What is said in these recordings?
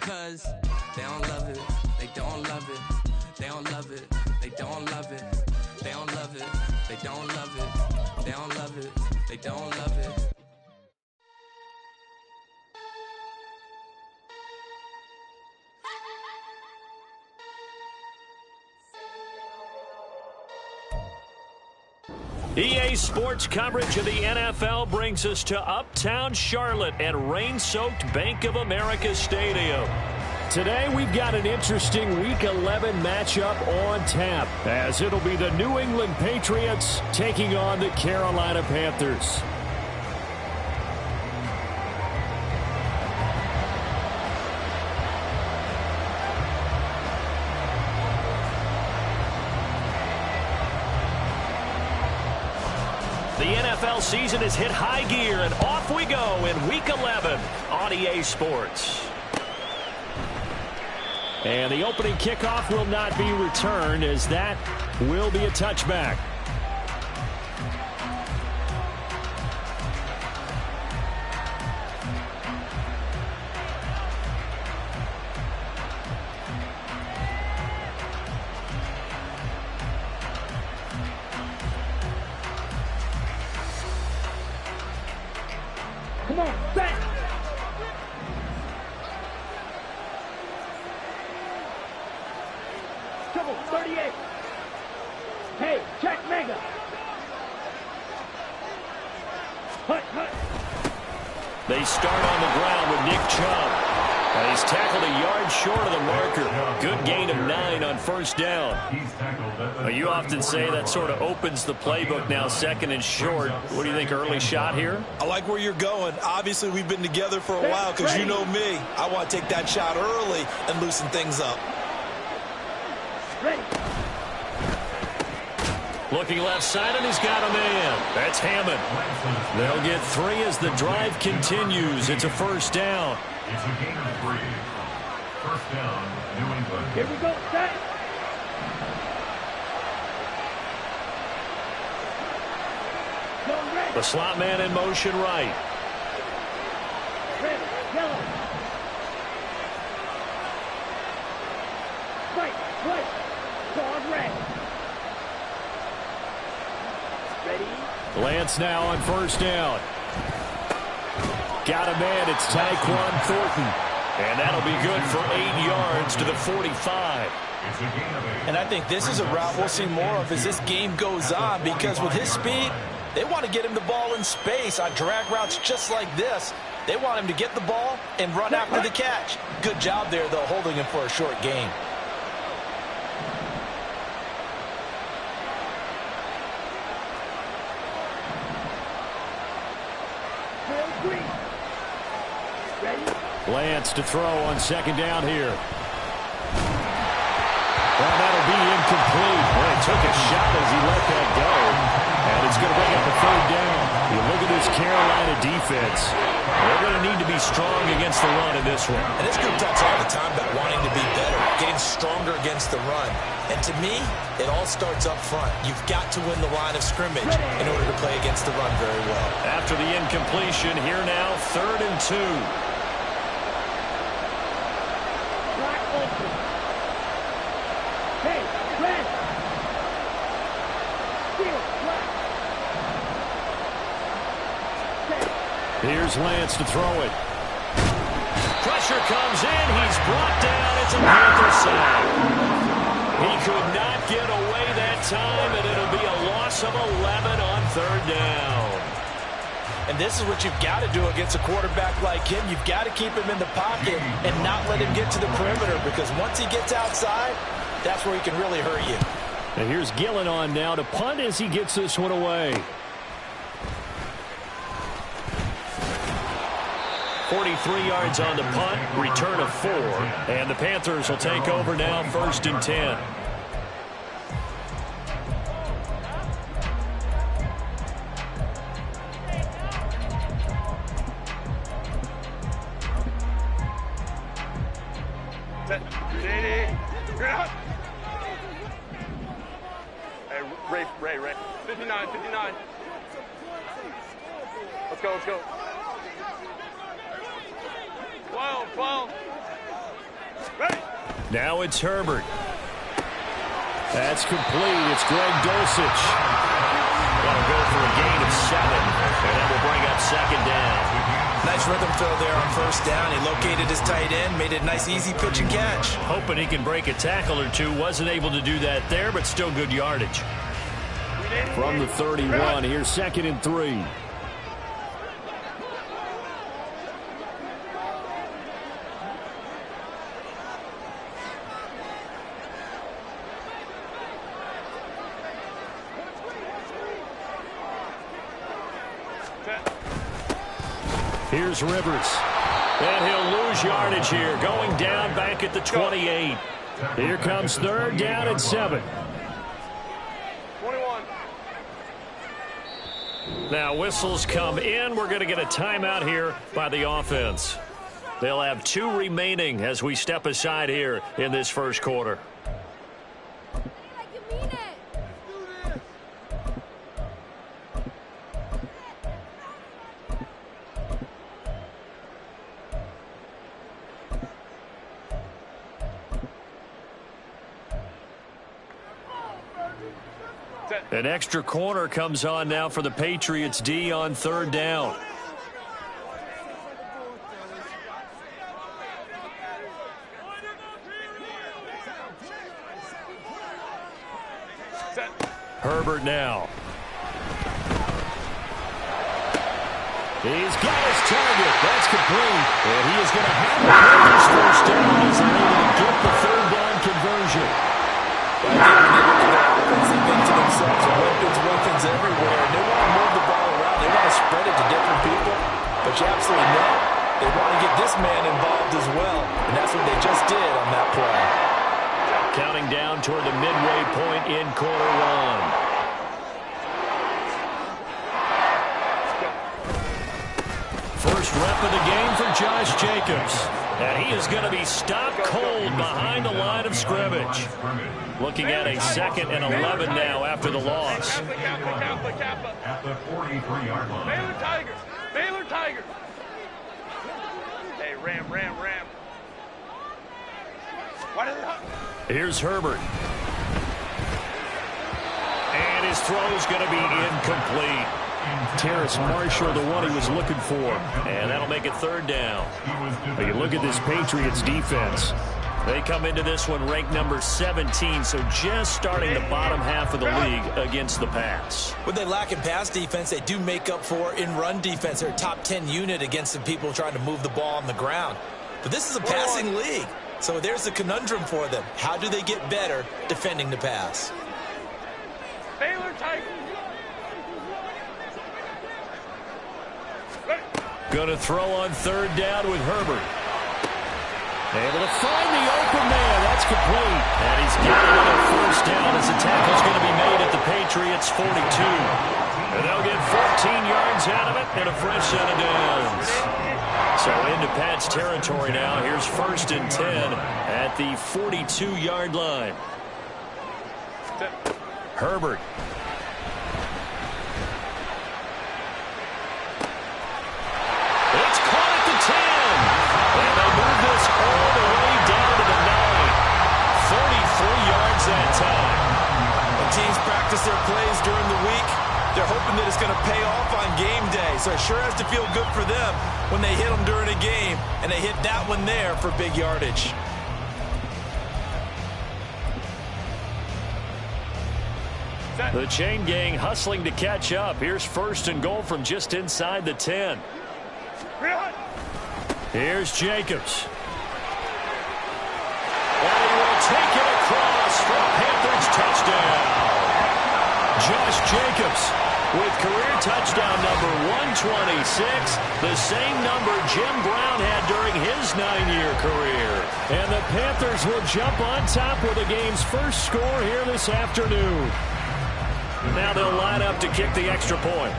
Cause they don't love it, they don't love it, they don't love it, they don't love it, they don't love it, they don't love it, they don't love it, they don't love it. EA Sports coverage of the NFL brings us to Uptown Charlotte at rain-soaked Bank of America Stadium. Today we've got an interesting Week 11 matchup on tap, as it'll be the New England Patriots taking on the Carolina Panthers. The NFL season has hit high gear, and off we go in Week 11 on EA Sports. And the opening kickoff will not be returned, as that will be a touchback. Come on, back! Trouble, 38. Hey, check Mega. Hut, hut. They start on the ground with Nick Chubb. And he's tackled a yard short of the marker. Good gain of 9 on first down. Well, you often say that sort of opens the playbook now, 2nd and short. What do you think, early shot here? I like where you're going. Obviously, we've been together for a while because you know me. I want to take that shot early and loosen things up. Ready. Looking left side, and he's got a man. That's Hammond. They'll get 3 as the drive continues. It's a first down. It's a gain of 3. First down, New England. Here we go, set. The slot man in motion right. Red, yellow. Right, right. Dog red. Ready. Lance now on first down. Got a man. It's Tyquan Thornton. And that'll be good for 8 yards to the 45. And I think this is a route we'll see more of as this game goes on, because with his speed, they want to get him the ball in space on drag routes just like this. They want him to get the ball and run after the catch. Good job there, though, holding him for a short gain. Lance to throw on second down here. Well, that'll be incomplete. Boy, took a shot as he let that go. And it's going to bring up a third down. You look at this Carolina defense. They're going to need to be strong against the run in this one. And this group talks all the time about wanting to be better, getting stronger against the run. And to me, it all starts up front. You've got to win the line of scrimmage in order to play against the run very well. After the incompletion, here now, 3rd and 2. Hey, red. Steel, black. Here's Lance to throw it. Pressure comes in. He's brought down. It's a Panther sack. He could not get away that time, and it'll be a loss of 11 on 3rd down. And this is what you've got to do against a quarterback like him. You've got to keep him in the pocket and not let him get to the perimeter, because once he gets outside, that's where he can really hurt you. And here's Gillen on now to punt as he gets this one away. 43 yards on the punt, return of 4, and the Panthers will take over now, 1st and 10. Ray. 59. Let's go. 12. Now it's Herbert. That's complete. It's Greg Dulcich. That'll go for a gain of 7. And that will bring up second down. Nice rhythm throw there on first down. He located his tight end, made it a nice, easy pitch and catch. Hoping he can break a tackle or two. Wasn't able to do that there, but still good yardage. From the 31, here's 2nd and 3. Here's Rivers. And he'll lose yardage here. Going down back at the 28. Here comes 3rd down and 7. 21. Now whistles come in. We're going to get a timeout here by the offense. They'll have 2 remaining as we step aside here in this first quarter. An extra corner comes on now for the Patriots D on 3rd down. Herbert now. He's got his target. That's complete. And he is going to have the Panthers first down as they're able to get the 3rd down conversion. They think to themselves, weapons everywhere. And they want to move the ball around. They want to spread it to different people. But you absolutely know they want to get this man involved as well. And that's what they just did on that play. Counting down toward the midway point in quarter 1. First rep of the game for Josh Jacobs. And he is going to be stopped cold behind the line of scrimmage. Looking at a 2nd and 11 now after the loss. At the 43-yard line. Baylor Tigers. Baylor Tigers. Hey, Ram. Why did they... Here's Herbert. And his throw is going to be incomplete. Terrace Marshall, the one he was looking for. And that'll make it 3rd down. But you look at this Patriots defense. They come into this one ranked number 17, so just starting the bottom half of the league against the pass. What they lack in pass defense, they do make up for in run defense. They're a top 10 unit against some people trying to move the ball on the ground. But this is a passing league, so there's a conundrum for them. How do they get better defending the pass? Baylor Tigers. Going to throw on 3rd down with Herbert. Able to find the open man. That's complete. And he's getting it on 1st down as the tackle's going to be made at the Patriots 42. And they'll get 14 yards out of it and a fresh set of downs. So into Pat's territory now. Here's 1st and 10 at the 42-yard line. Herbert. It's caught at the 10. And they move this all the way down to the 9. 33 yards that time. When teams practice their plays during the week, they're hoping that it's going to pay off on game day. So it sure has to feel good for them when they hit them during a game, and they hit that one there for big yardage. The chain gang hustling to catch up. Here's 1st and goal from just inside the 10. Here's Jacobs. And he will take it across for a Panthers touchdown. Josh Jacobs with career touchdown number 126, the same number Jim Brown had during his 9-year career. And the Panthers will jump on top with the game's first score here this afternoon. Now they'll line up to kick the extra point.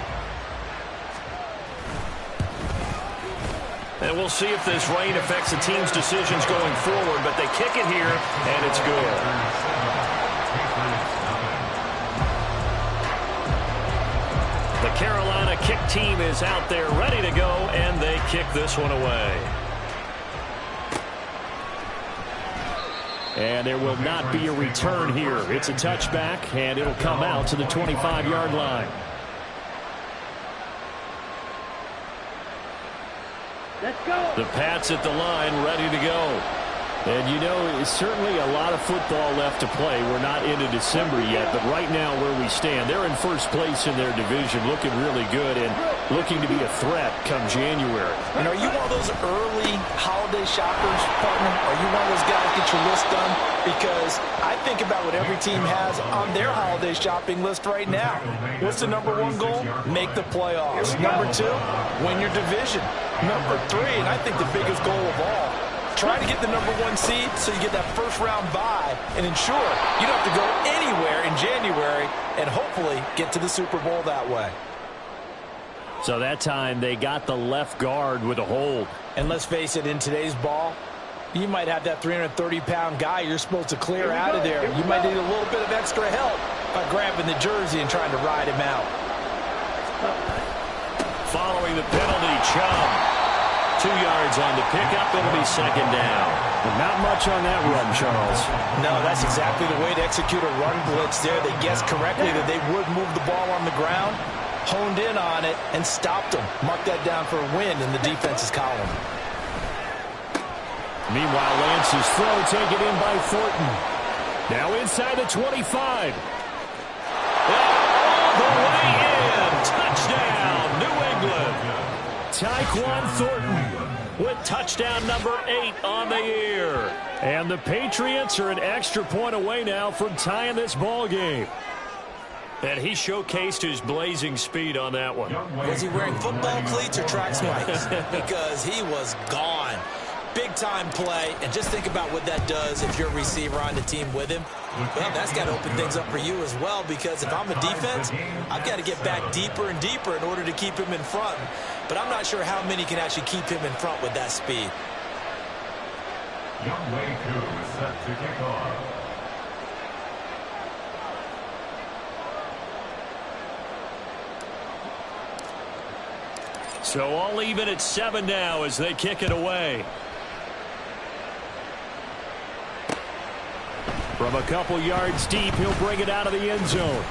And we'll see if this rain affects the team's decisions going forward, but they kick it here, and it's good. The Carolina kick team is out there ready to go, and they kick this one away. And there will not be a return here. It's a touchback, and it'll come out to the 25-yard line. Let's go. The Pats at the line, ready to go. And, you know, it's certainly a lot of football left to play. We're not into December yet, but right now where we stand, they're in first place in their division, looking really good and looking to be a threat come January. And are you one of those early holiday shoppers, partner? Are you one of those guys get your list done? Because I think about what every team has on their holiday shopping list right now. What's the number one goal? Make the playoffs. Number two, win your division. Number three, and I think the biggest goal of all, try to get the number one seed so you get that first round bye and ensure you don't have to go anywhere in January and hopefully get to the Super Bowl that way. So that time they got the left guard with a hold. And let's face it, in today's ball, you might have that 330-pound guy you're supposed to clear out of there. You might need a little bit of extra help by grabbing the jersey and trying to ride him out. Following the penalty, Chubb. 2 yards on the pickup. It'll be second down. And not much on that run, Charles. No, that's exactly the way to execute a run blitz there. They guessed correctly that they would move the ball on the ground, honed in on it, and stopped them. Mark that down for a win in the defense's column. Meanwhile, Lance's throw taken in by Thornton. Now inside the 25. All the way in. Touchdown, New England. Tyquan Thornton with touchdown number 8 on the year. And the Patriots are an extra point away now from tying this ball game. And he showcased his blazing speed on that one. Was he wearing football cleats or track spikes? Because he was gone. Big-time play, and just think about what that does if you're a receiver on the team with him. Well, that's got to open things up for you as well, because if I'm a defense, I've got to get back deeper and deeper in order to keep him in front. But I'm not sure how many can actually keep him in front with that speed. Young Wei Koo is set to kick off. So all even at 7 now as they kick it away. From a couple yards deep, he'll bring it out of the end zone.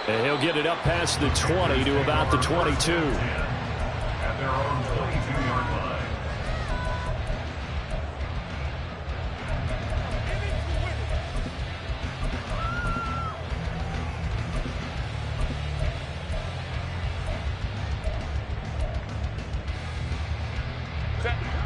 And he'll get it up past the 20 to about the 22. At their own 22-yard line.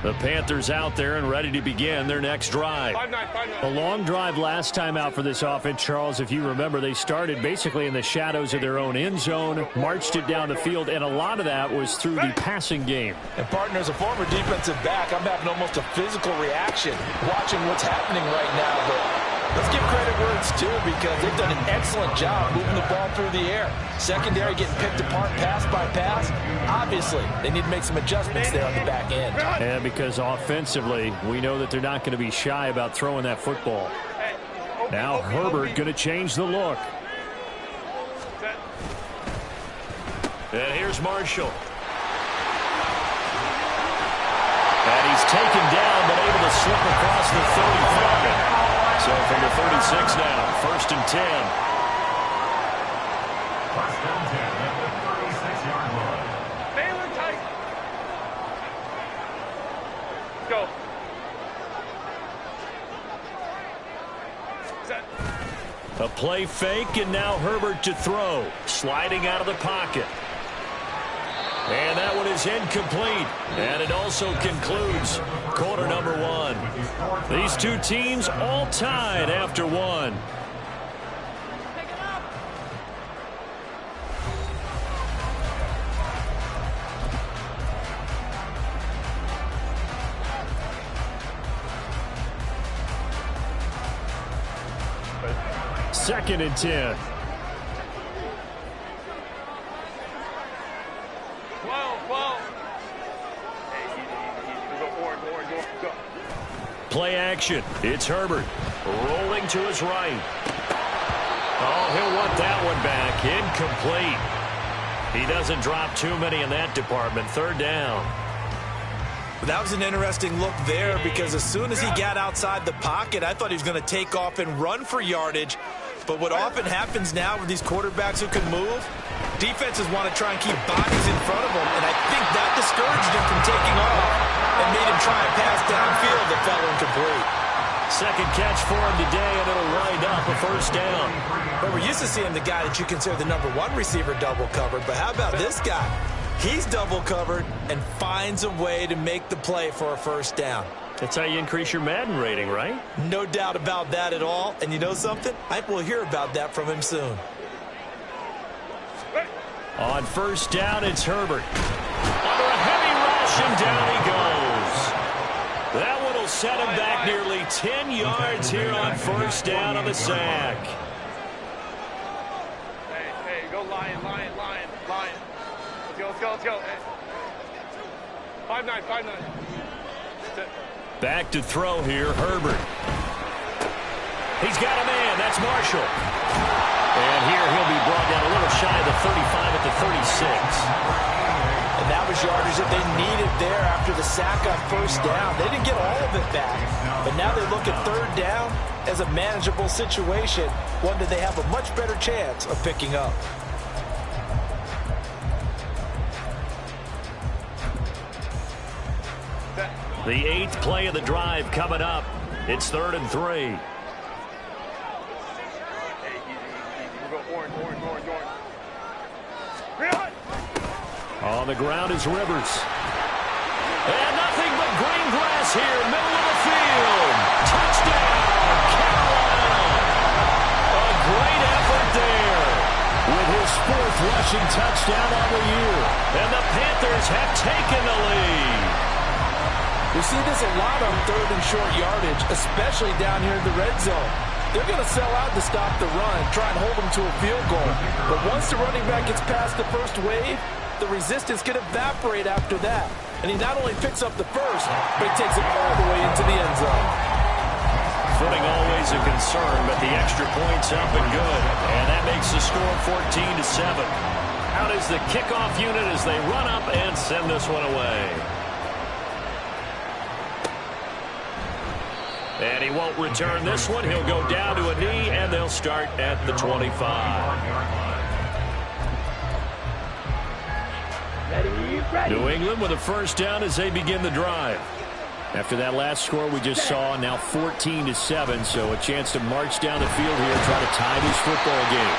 The Panthers out there and ready to begin their next drive. 5-9. A long drive last time out for this offense, Charles. If you remember, they started basically in the shadows of their own end zone, marched it down the field, and a lot of that was through the passing game. And, partner, as a former defensive back, I'm having almost a physical reaction watching what's happening right now. But let's give credit where it's due, because they've done an excellent job moving the ball through the air. Secondary getting picked apart pass by pass. Obviously, they need to make some adjustments there on the back end. And because offensively, we know that they're not going to be shy about throwing that football. Now Herbert going to change the look. And here's Marshall. And he's taken down, but able to slip across the 35. So from the 36 now, 1st and 10. 1st and 10 at the 36-yard line. Baylor tight. Go. Set. A play fake, and now Herbert to throw. Sliding out of the pocket. And that one is incomplete. And it also concludes quarter number 1. These two teams all tied after 1. Second and 10. Play action. It's Herbert rolling to his right. Oh, he'll want that one back. Incomplete. He doesn't drop too many in that department. 3rd down. That was an interesting look there because as soon as he got outside the pocket, I thought he was going to take off and run for yardage. But what often happens now with these quarterbacks who can move, defenses want to try and keep bodies in front of them, and I think that discouraged him from taking off and made him try and pass downfield that fell incomplete. Second catch for him today, and it'll wind up a first down. But we're used to seeing the guy that you consider the number one receiver double covered, but how about this guy? He's double covered and finds a way to make the play for a first down. That's how you increase your Madden rating, right? No doubt about that at all. And you know something? I will hear about that from him soon. On first down, it's Herbert. Under a heavy rush, and down he goes. That one will set him back nearly 10 yards here on first down on the sack. Hey, go Lion. Let's go. Hey. 5-9. Back to throw here, Herbert. He's got a man. That's Marshall. And here he'll be brought down a little shy of the 35 at the 36. And that was yardage that they needed there after the sack on first down. They didn't get all of it back, but now they look at third down as a manageable situation, one that they have a much better chance of picking up. The 8th play of the drive coming up. It's 3rd and 3. Hey, easy. We'll go orange. Really? On the ground is Rivers. And nothing but green grass here, middle of the field. Touchdown, Carolina. A great effort there with his 4th rushing touchdown on the year. And the Panthers have taken the lead. We see this a lot on 3rd and short yardage, especially down here in the red zone. They're going to sell out to stop the run, try and hold them to a field goal. But once the running back gets past the first wave, the resistance can evaporate after that. And he not only picks up the first, but he takes it all the way into the end zone. Footing always a concern, but the extra point's up and good. And that makes the score 14-7. Out is the kickoff unit as they run up and send this one away. And he won't return this one. He'll go down to a knee, and they'll start at the 25. Ready. New England with a first down as they begin the drive. After that last score we just saw, now 14-7, so a chance to march down the field here and try to tie this football game.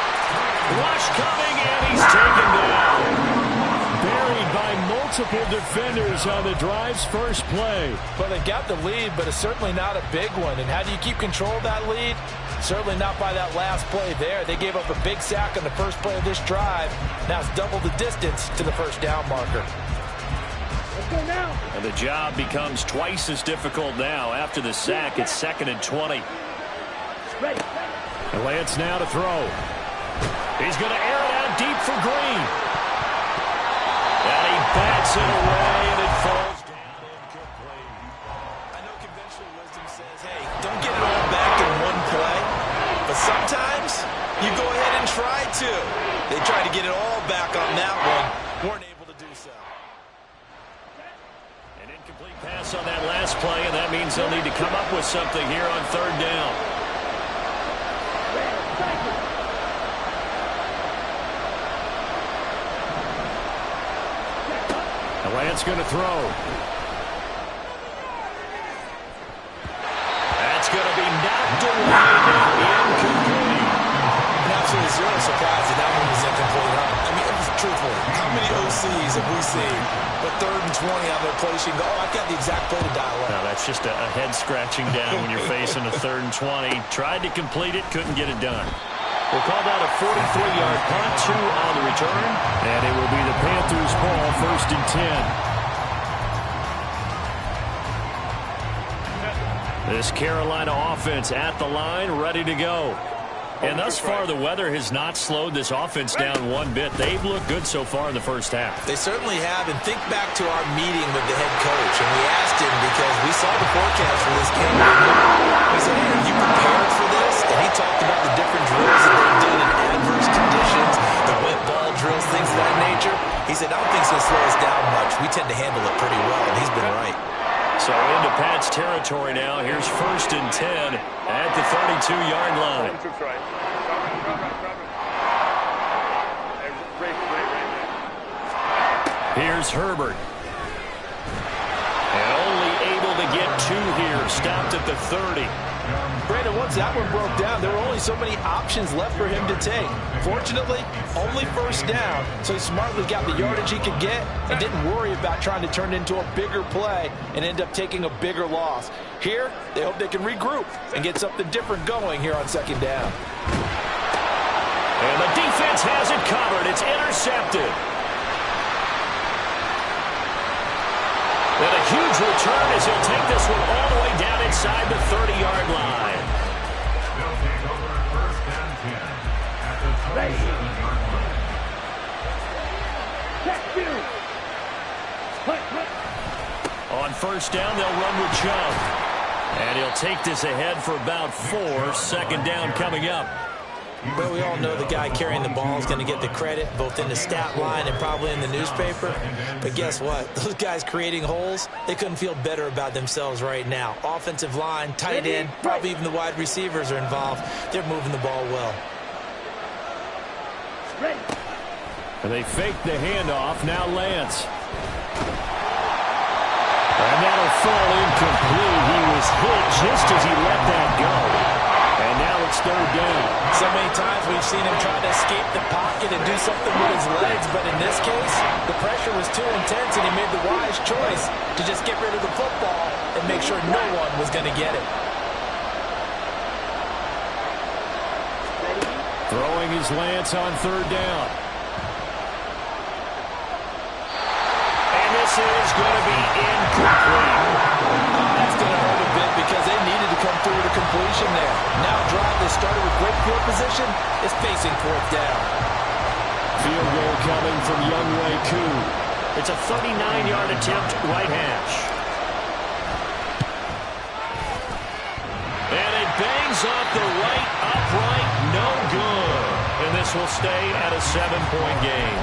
Rush coming, and he's taken down. Buried by multiple defenders on the drive's first play. Well, they got the lead, but it's certainly not a big one. And how do you keep control of that lead? Certainly not by that last play there. They gave up a big sack on the first play of this drive. Now it's double the distance to the first down marker. Let's go now. And the job becomes twice as difficult now. After the sack, it's 2nd and 20. Ready. And Lance now to throw. He's going to air it out deep for Green. And he bats it away, and it falls down incomplete. I know conventional wisdom says, hey, don't get it all back in one play. But sometimes you go ahead and try to. They tried to get it all back on that one. Weren't able to do so. An incomplete pass on that last play, and that means they'll need to come up with something here on 3rd down. Lance going to throw. That's going to be knocked away. Incomplete. And absolutely zero surprise that that one was incomplete. I mean, truthfully, how many OCs have we seen? But 3rd and 20 on their place, you can go, oh, I've got the exact play to dial up. No, that's just a head-scratching down when you're facing a 3rd and 20. Tried to complete it, couldn't get it done. We'll call that a 43-yard punt, 2 on the return. And it will be the Panthers' ball, 1st and 10. This Carolina offense at the line, ready to go. And thus far, the weather has not slowed this offense down one bit. They've looked good so far in the first half. They certainly have, and think back to our meeting with the head coach, and we asked him because we saw the forecast for this game. We said, hey, are you prepared for this? And he talked about the different drills that they've done in adverse conditions, the wet ball drills, things of that nature. He said, I don't think it's going to slow us down much. We tend to handle it pretty well, and he's been right. territory now. Here's 1st and 10 at the 32-yard line. Here's Herbert. And only able to get 2 here. Stopped at the 30. Brandon, once that one broke down, there were only so many options left for him to take. Fortunately, only 1st down, so he smartly got the yardage he could get and didn't worry about trying to turn it into a bigger play and end up taking a bigger loss. Here, they hope they can regroup and get something different going here on 2nd down. And the defense has it covered. It's intercepted. And a huge return as he'll take this one all the way down inside the 30-yard line. They'll take over 1st and 10 at the 27-yard line. Check 2. On 1st down, they'll run with Chubb. And he'll take this ahead for about 4. 2nd down coming up. Well, we all know the guy carrying the ball is going to get the credit, both in the stat line and probably in the newspaper. But guess what? Those guys creating holes, they couldn't feel better about themselves right now. Offensive line, tight end, probably even the wide receivers are involved. They're moving the ball well. And they fake the handoff. Now Lance. And that'll fall incomplete. He was hit just as he let that go. And now it's 3rd down. So many times we've seen him try to escape the pocket and do something with his legs, but in this case, the pressure was too intense and he made the wise choice to just get rid of the football and make sure no one was going to get it. Throwing his Lance on 3rd down. And this is going to be incomplete. That's going to hurt a bit because they needed to come through with a completion there. Now a drive that started with great field position is facing 4th down. Field goal coming from Younghoe Koo. It's a 39-yard attempt, right hash. And it bangs off the right upright, no good. And this will stay at a 7-point game.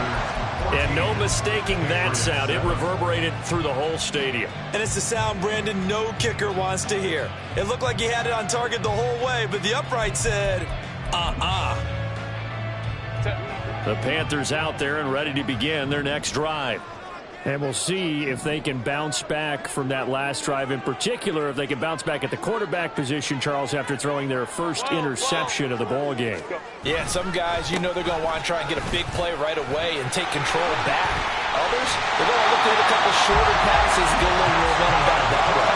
And no mistaking that sound. It reverberated through the whole stadium. And it's the sound, Brandon, no kicker wants to hear. It looked like he had it on target the whole way, but the upright said, The Panthers out there and ready to begin their next drive. And we'll see if they can bounce back from that last drive. In particular, if they can bounce back at the quarterback position, Charles, after throwing their first interception of the ball game. Yeah, some guys, you know they're going to want to try and get a big play right away and take control back. Others, they're going to look to hit a couple shorter passes, get a little momentum back that way.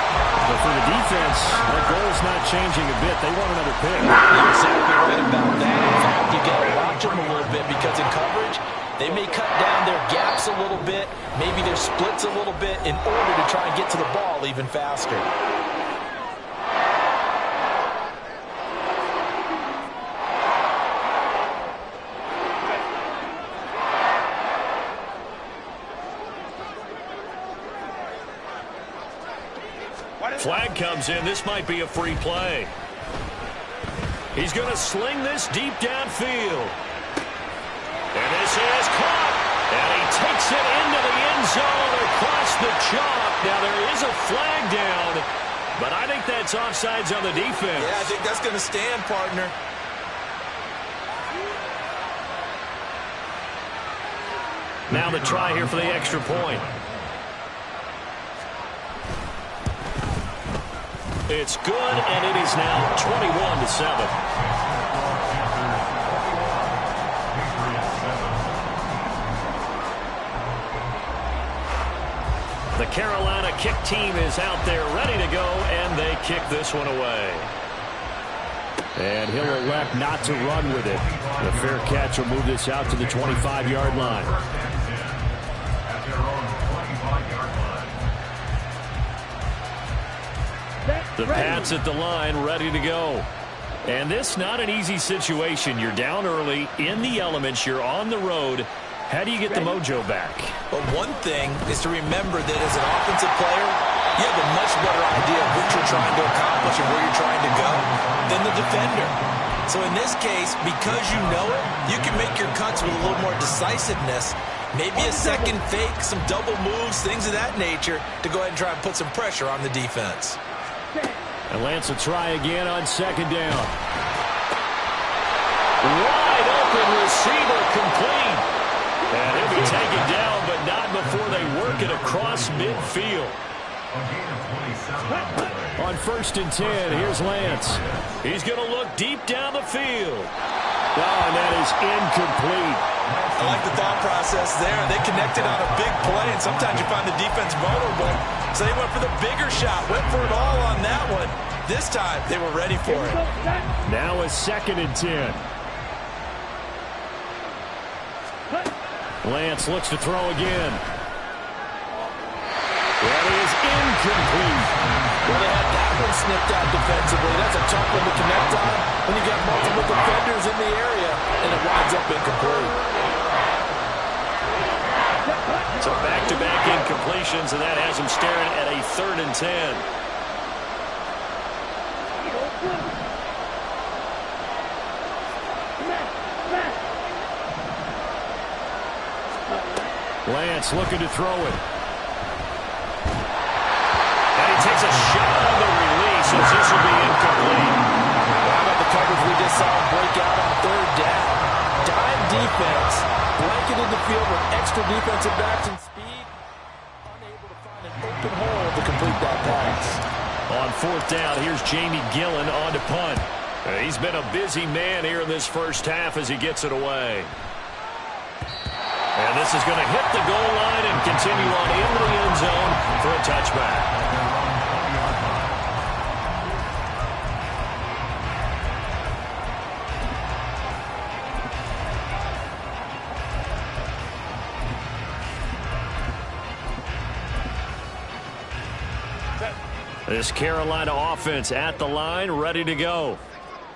But for the defense, their goal is not changing a bit. They want another pick. You're exactly right about that. In fact, you got to watch them a little bit because in coverage, they may cut down their gaps a little bit, maybe their splits a little bit in order to try and get to the ball even faster. Flag comes in. This might be a free play. He's going to sling this deep downfield. And this is caught. And he takes it into the end zone across the chalk. Now there is a flag down, but I think that's offsides on the defense. Yeah, I think that's going to stand, partner. Now the try here for the extra point. It's good, and it is now 21-7. The Carolina kick team is out there ready to go, and they kick this one away. And he'll elect not to run with it. The fair catch will move this out to the 25-yard line. The Pats at the line, ready to go. And this not an easy situation. You're down early, in the elements, you're on the road. How do you get the mojo back? Well, one thing is to remember that as an offensive player, you have a much better idea of what you're trying to accomplish and where you're trying to go than the defender. So in this case, because you know it, you can make your cuts with a little more decisiveness. Maybe a second fake, some double moves, things of that nature to go ahead and try and put some pressure on the defense. And Lance will try again on second down. Wide open receiver complete. And he'll be taken down, but not before they work it across midfield. On 1st and 10, here's Lance. He's going to look deep down the field. Oh, and that is incomplete. I like the thought process there. They connected on a big play, and sometimes you find the defense vulnerable. So they went for the bigger shot, went for it all on that one. This time, they were ready for it. Now a 2nd and 10. Lance looks to throw again. That is incomplete. Well, they had that one snipped out defensively. That's a tough one to connect on when you got multiple defenders in the area, and it winds up incomplete. So back-to-back incompletions, and that has him staring at a 3rd and 10. Lance looking to throw it. And he takes a shot on the release, as this will be incomplete. How about the coverage we just saw him break out on 3rd down? Dime defense, blanketed the field with extra defensive backs and speed, unable to find an open hole to complete that pass. On 4th down, here's Jamie Gillen on to punt. He's been a busy man here in this first half as he gets it away. And this is going to hit the goal line and continue on into the end zone for a touchback. This Carolina offense at the line, ready to go.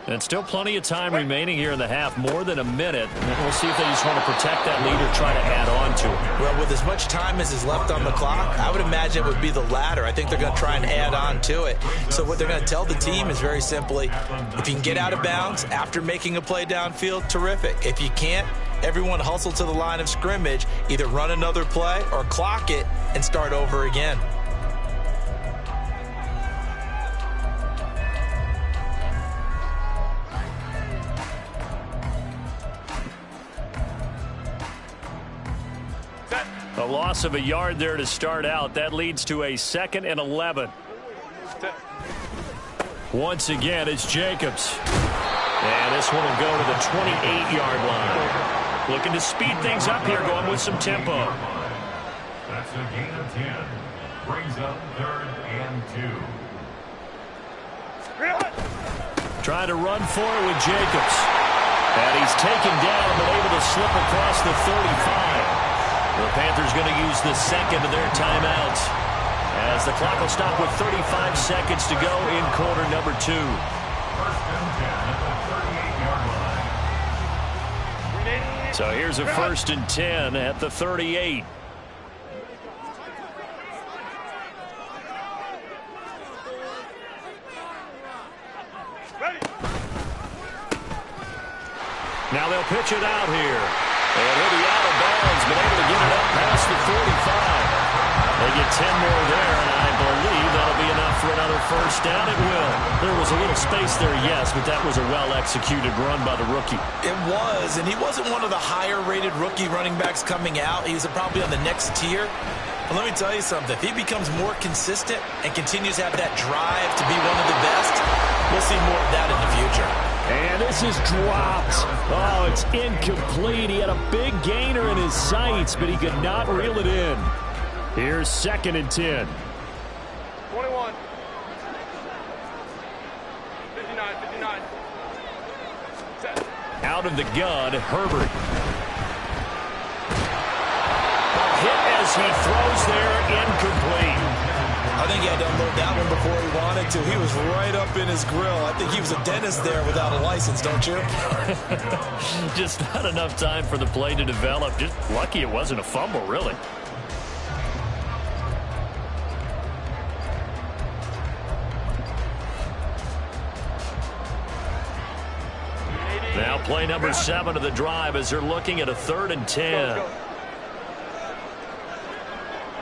And still plenty of time remaining here in the half, more than a minute. And we'll see if they just want to protect that lead or try to add on to it. Well, with as much time as is left on the clock, I would imagine it would be the latter. I think they're going to try and add on to it. So what they're going to tell the team is very simply, if you can get out of bounds after making a play downfield, terrific. If you can't, everyone hustle to the line of scrimmage, either run another play or clock it and start over again. A loss of a yard there to start out. That leads to a 2nd and 11. Once again, it's Jacobs. And this one will go to the 28-yard line. Looking to speed things up here, going with some tempo. That's a gain of 10. Brings up 3rd and 2. Trying to run for it with Jacobs. And he's taken down, but able to slip across the 35. The Panthers going to use the 2nd of their timeouts as the clock will stop with 35 seconds to go in quarter number 2. 1st and 10 at the 38-yard line. So here's a 1st and 10 at the 38. Now they'll pitch it out here. And he'll be out of bounds, but able to get it up past the 45. They get 10 more there, and I believe that'll be enough for another 1st down. It will. There was a little space there, yes, but that was a well-executed run by the rookie. It was, and he wasn't one of the higher-rated rookie running backs coming out. He was probably on the next tier. But let me tell you something. If he becomes more consistent and continues to have that drive to be one of the best, we'll see more of that in the future. And this is dropped. Oh, it's incomplete. He had a big gainer in his sights, but he could not reel it in. Here's 2nd and 10. 21. 59. Set. Out of the gun, Herbert. Hit as he throws there, incomplete. I think he had to unload that one before he wanted to. He was right up in his grill. I think he was a dentist there without a license, don't you? Just not enough time for the play to develop. Just lucky it wasn't a fumble, really. Now play number 7 of the drive as they're looking at a 3rd and 10.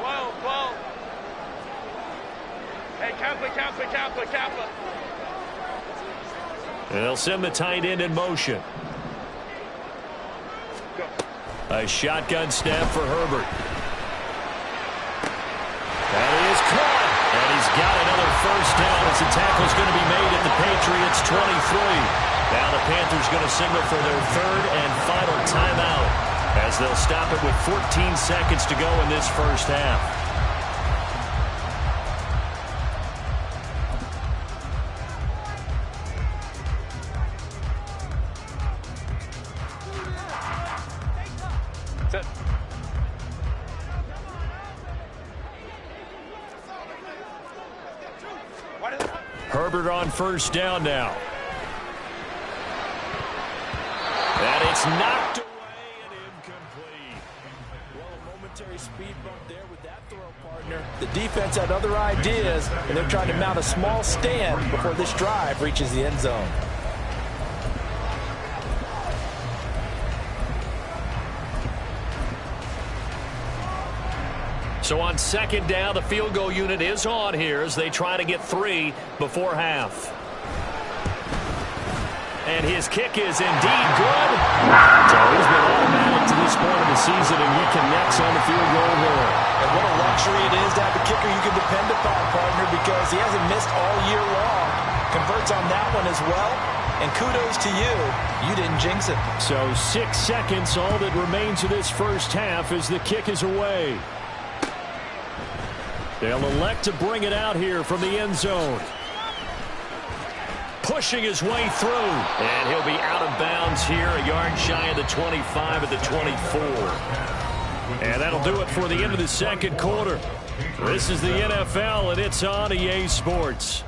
12. Hey, Kappa. And they'll send the tight end in motion. A shotgun snap for Herbert. That is caught. And he's got another first down as the tackle's going to be made at the Patriots 23. Now the Panthers going to signal for their third and final timeout as they'll stop it with 14 seconds to go in this first half. Herbert on first down now. And it's knocked away and incomplete. Well, a momentary speed bump there with that throw, partner. The defense had other ideas, and they're trying to mount a small stand before this drive reaches the end zone. So on second down, the field goal unit is on here as they try to get 3 before half. And his kick is indeed good. So he's been automatic to this point of the season, and he connects on the field goal there. And what a luxury it is to have a kicker you can depend upon, partner, because he hasn't missed all year long. Converts on that one as well. And kudos to you. You didn't jinx it. So 6 seconds, all that remains of this first half as the kick is away. They'll elect to bring it out here from the end zone. Pushing his way through. And he'll be out of bounds here, a yard shy of the 25 at the 24. And that'll do it for the end of the second quarter. This is the NFL, and it's on EA Sports.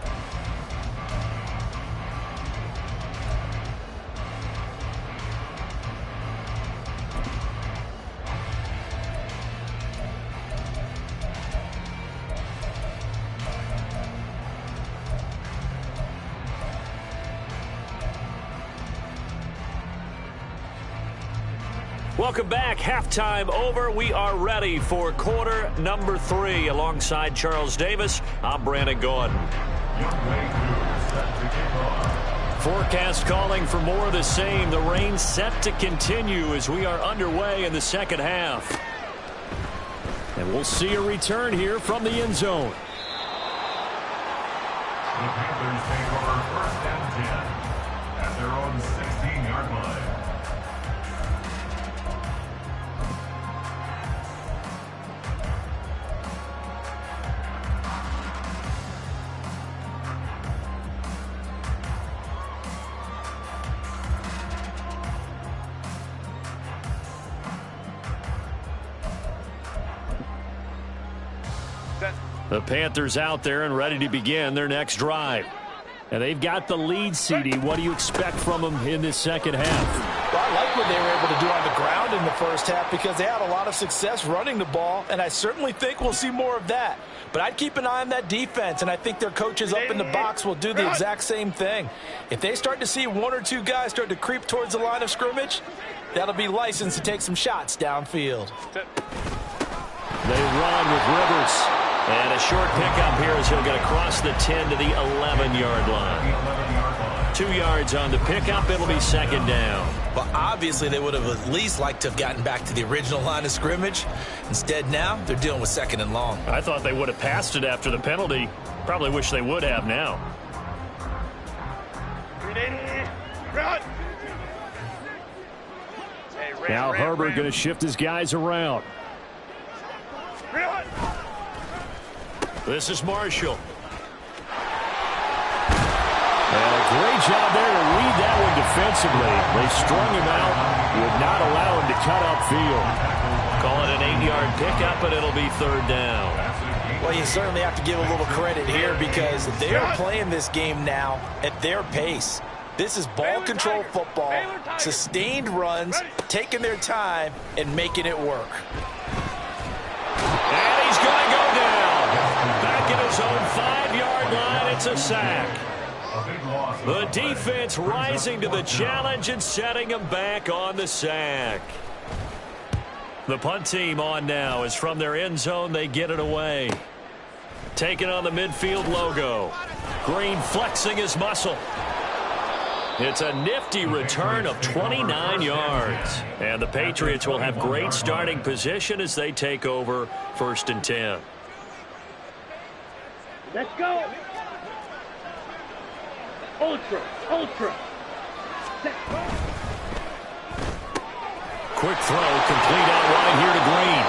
Welcome back. Halftime over. We are ready for quarter number 3. Alongside Charles Davis, I'm Brandon Gordon. Forecast calling for more of the same. The rain set to continue as we are underway in the second half. And we'll see a return here from the end zone. The Panthers take over first and 10 at their own 16-yard line. The Panthers out there and ready to begin their next drive. And they've got the lead, CD. What do you expect from them in this second half? Well, I like what they were able to do on the ground in the first half because they had a lot of success running the ball, and I certainly think we'll see more of that. But I'd keep an eye on that defense, and I think their coaches up in the box will do the exact same thing. If they start to see 1 or 2 guys start to creep towards the line of scrimmage, that'll be licensed to take some shots downfield. They run with Rivers. And a short pickup here as he'll get across the 10 to the 11-yard line. 2 yards on the pickup. It'll be second down. Well, obviously they would have at least liked to have gotten back to the original line of scrimmage. Instead now, they're dealing with second and long. I thought they would have passed it after the penalty. Probably wish they would have now. Now Herbert going to shift his guys around. This is Marshall. And a great job there to read that one defensively. They strung him out, would not allow him to cut upfield. Call it an 8-yard pickup, and it'll be third down. Well, you certainly have to give a little credit here because they are playing this game now at their pace. This is ball control football, sustained runs, taking their time, and making it work. And he's going to go down. Back at his own 5-yard line, it's a sack. The defense rising to the challenge and setting him back on the sack. The punt team on now is from their end zone. They get it away. Taking on the midfield logo. Green flexing his muscle. It's a nifty return of 29 yards. And the Patriots will have great starting position as they take over 1st and 10. Let's go. Ultra. Quick throw, complete out wide here to Green.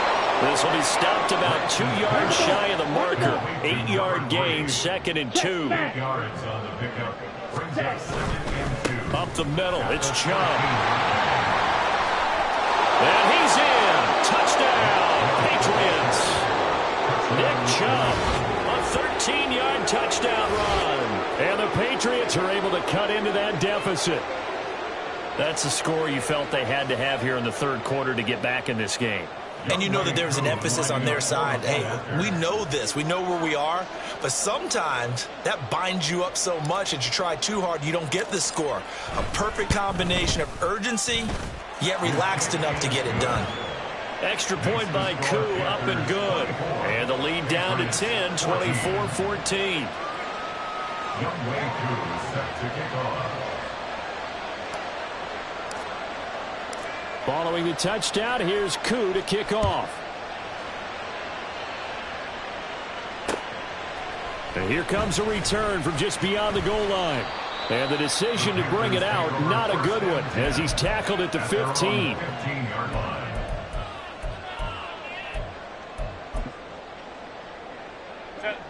This will be stopped about 2 yards shy of the marker. 8-yard gain, 2nd and 2. 8 yards on the pickup. Brings up 2nd and 2. Up the middle, it's Chubb. And he's in. Touchdown, Patriots. Nick Chubb, a 13-yard touchdown run. And the Patriots are able to cut into that deficit. That's the score you felt they had to have here in the 3rd quarter to get back in this game. And you know that there's an emphasis on their side. Hey, we know this. We know where we are. But sometimes that binds you up so much that you try too hard, you don't get the score. A perfect combination of urgency, yet relaxed enough to get it done. Extra point by Koo, up and good. And the lead down to 10, 24-14. Youngway Koo set to kick off. Following the touchdown, here's Koo to kick off. And here comes a return from just beyond the goal line. And the decision to bring it out, not a good one, as he's tackled at the 15. 15-yard line.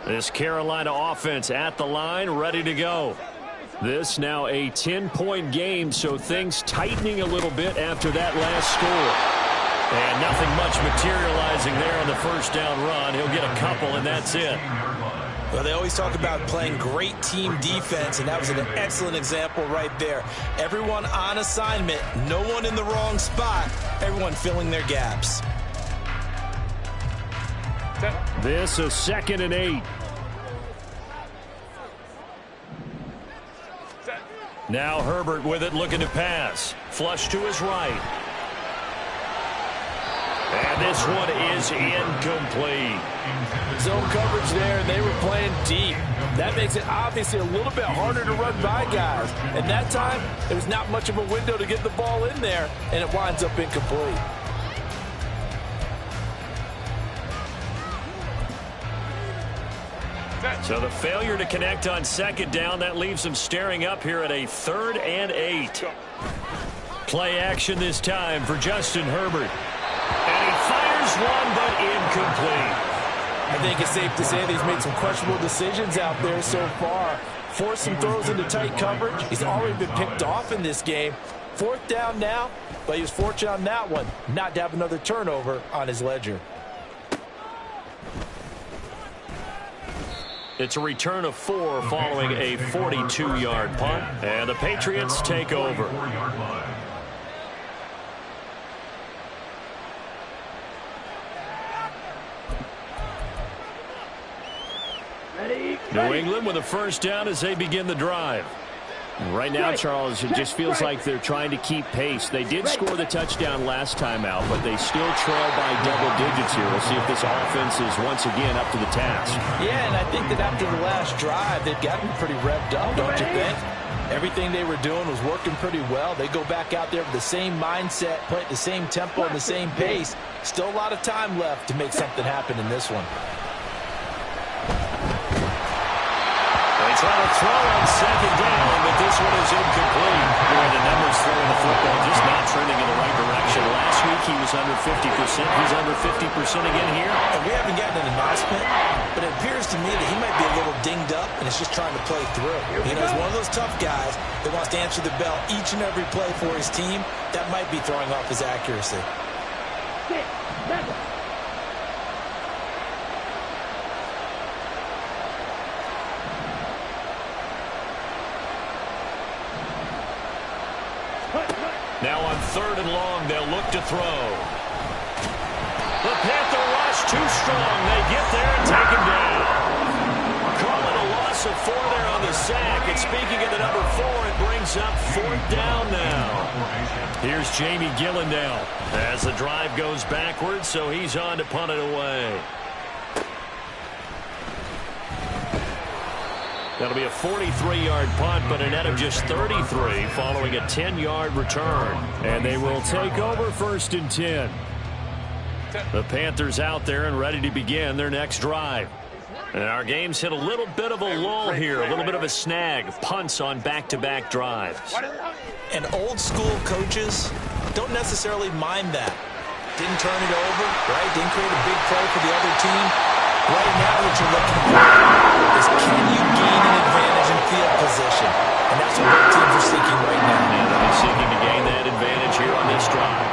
This Carolina offense at the line, ready to go. This now a 10-point game, so things tightening a little bit after that last score. And nothing much materializing there on the 1st down run. He'll get a couple, and that's it. Well, they always talk about playing great team defense, and that was an excellent example right there. Everyone on assignment, no one in the wrong spot, everyone filling their gaps. This is 2nd and 8. Now Herbert with it, looking to pass. Flush to his right. And this one is incomplete. Zone coverage there, and they were playing deep. That makes it obviously a little bit harder to run by guys. And that time, there was not much of a window to get the ball in there, and it winds up incomplete. So the failure to connect on 2nd down, that leaves them staring up here at a 3rd and 8. Play action this time for Justin Herbert. And he fires one, but incomplete. I think it's safe to say that he's made some questionable decisions out there so far. Forced some throws into tight coverage. He's already been picked off in this game. 4th down now, but he was fortunate on that one not to have another turnover on his ledger. It's a return of 4 following a 42-yard punt, and the Patriots take over. 4-yard line. New England with a 1st down as they begin the drive. Right now, Charles, it just feels like they're trying to keep pace. They did score the touchdown last time out, but they still trail by double digits here. We'll see if this offense is once again up to the task. Yeah, and I think that after the last drive, they've gotten pretty revved up, don't you think? Everything they were doing was working pretty well. They go back out there with the same mindset, play at the same tempo and the same pace. Still a lot of time left to make something happen in this one. Trying to throw on 2nd down, but this one is incomplete. Boy, the numbers throwing the football just not trending in the right direction. Last week he was under 50%. He's under 50% again here. And we haven't gotten an announcement, but it appears to me that he might be a little dinged up and is just trying to play through. You know, he's one of those tough guys that wants to answer the bell each and every play for his team. That might be throwing off his accuracy. 6, 7. Now on 3rd and long, they'll look to throw. The Panther rush too strong. They get there and take him down. Calling a loss of 4 there on the sack. And speaking of the number 4, it brings up 4th down now. Here's Jamie Gillandale as the drive goes backwards, so he's on to punt it away. That'll be a 43-yard punt, but a net of just 33 following a 10-yard return. And they will take over 1st and 10. The Panthers out there and ready to begin their next drive. And our game's hit a little bit of a lull here, a little bit of a snag. Punts on back-to-back drives. And old-school coaches don't necessarily mind that. Didn't turn it over, right? Didn't create a big play for the other team. Right now what you're looking for is can you gain an advantage in field position? And that's what both teams are seeking right now. And they'll be seeking to gain that advantage here on this drive.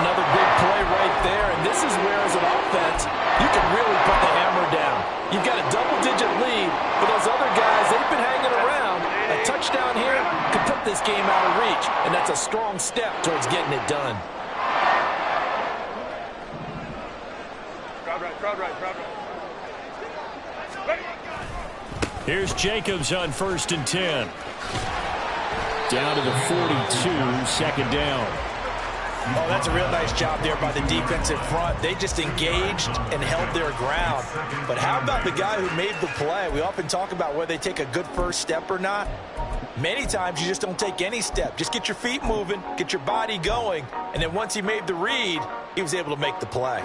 Another big play right there, and this is where, as an offense, you can really put the hammer down. You've got a double-digit lead, but those other guys, they've been hanging around. A touchdown here could put this game out of reach, and that's a strong step towards getting it done. Crowd right. Here's Jacobs on 1st and 10. Down to the 42, 2nd down. Oh, that's a real nice job there by the defensive front. They just engaged and held their ground. But how about the guy who made the play? We often talk about whether they take a good first step or not. Many times you just don't take any step. Just get your feet moving, get your body going, and then once he made the read, he was able to make the play.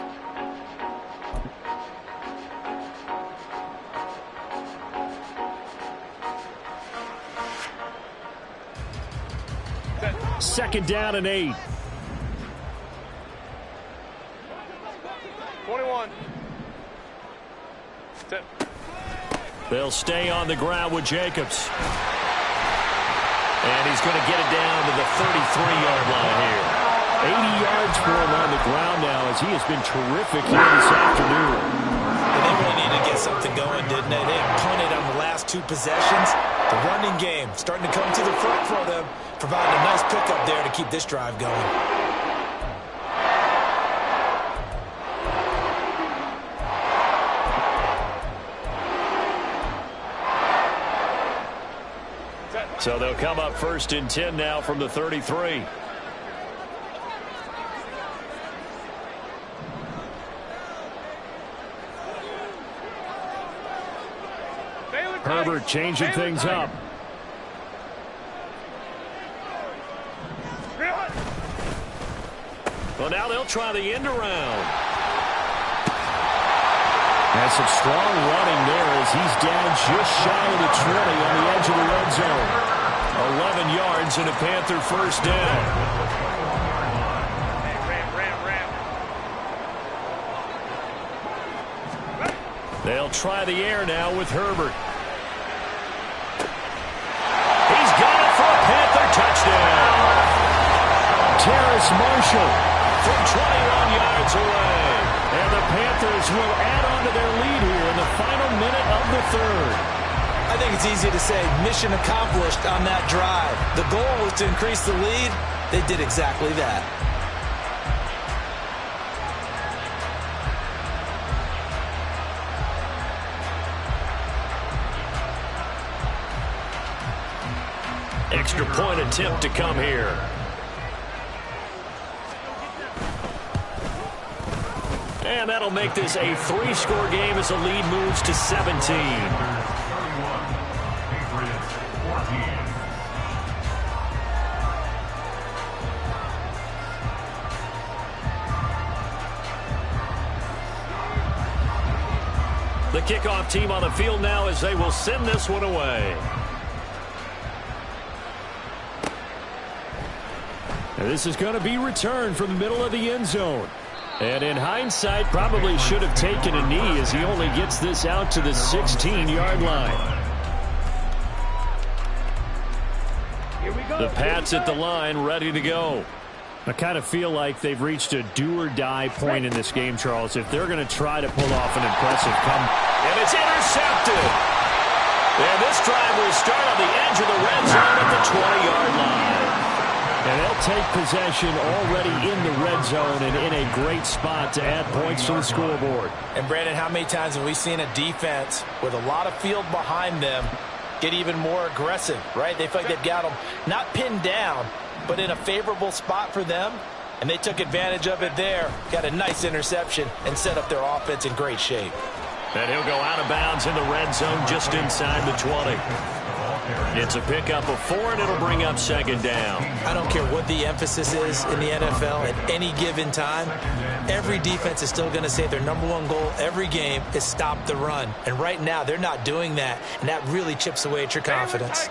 Second down and 8. 21. They'll stay on the ground with Jacobs. And he's going to get it down to the 33-yard line here. 80 yards for him on the ground now as he has been terrific here this afternoon. And they really needed to get something going, didn't they? They punted on the last 2 possessions. The running game starting to come to the front for them, providing a nice pickup there to keep this drive going. So they'll come up 1st and 10 now from the 33. Herbert changing things up. Well, now they'll try the end around. And some strong running there as he's down just shy of the 20 on the edge of the red zone. 11 yards and a Panther first down. They'll try the air now with Herbert. He's got it for a Panther touchdown. Terrace Marshall from 21 yards away. And the Panthers will add on to their lead here in the final minute of the 3rd. I think it's easy to say mission accomplished on that drive. The goal was to increase the lead. They did exactly that. Extra point attempt to come here. And that'll make this a 3-score game as the lead moves to 17. The kickoff team on the field now as they will send this one away. And this is going to be returned from the middle of the end zone. And in hindsight, probably should have taken a knee as he only gets this out to the 16-yard line. The Pats at the line, ready to go. I kind of feel like they've reached a do-or-die point in this game, Charles, if they're going to try to pull off an impressive comeback. And it's intercepted. And this drive will start on the edge of the red zone at the 20-yard line. And they'll take possession already in the red zone and in a great spot to add points to the scoreboard. And, Brandon, how many times have we seen a defense with a lot of field behind them get even more aggressive, right? They feel like they've got them not pinned down, but in a favorable spot for them, and they took advantage of it there, got a nice interception, and set up their offense in great shape. And he'll go out of bounds in the red zone just inside the 20. It's a pickup of 4, and it'll bring up second down. I don't care what the emphasis is in the NFL at any given time. Every defense is still going to say their #1 goal every game is stop the run. And right now, they're not doing that, and that really chips away at your confidence.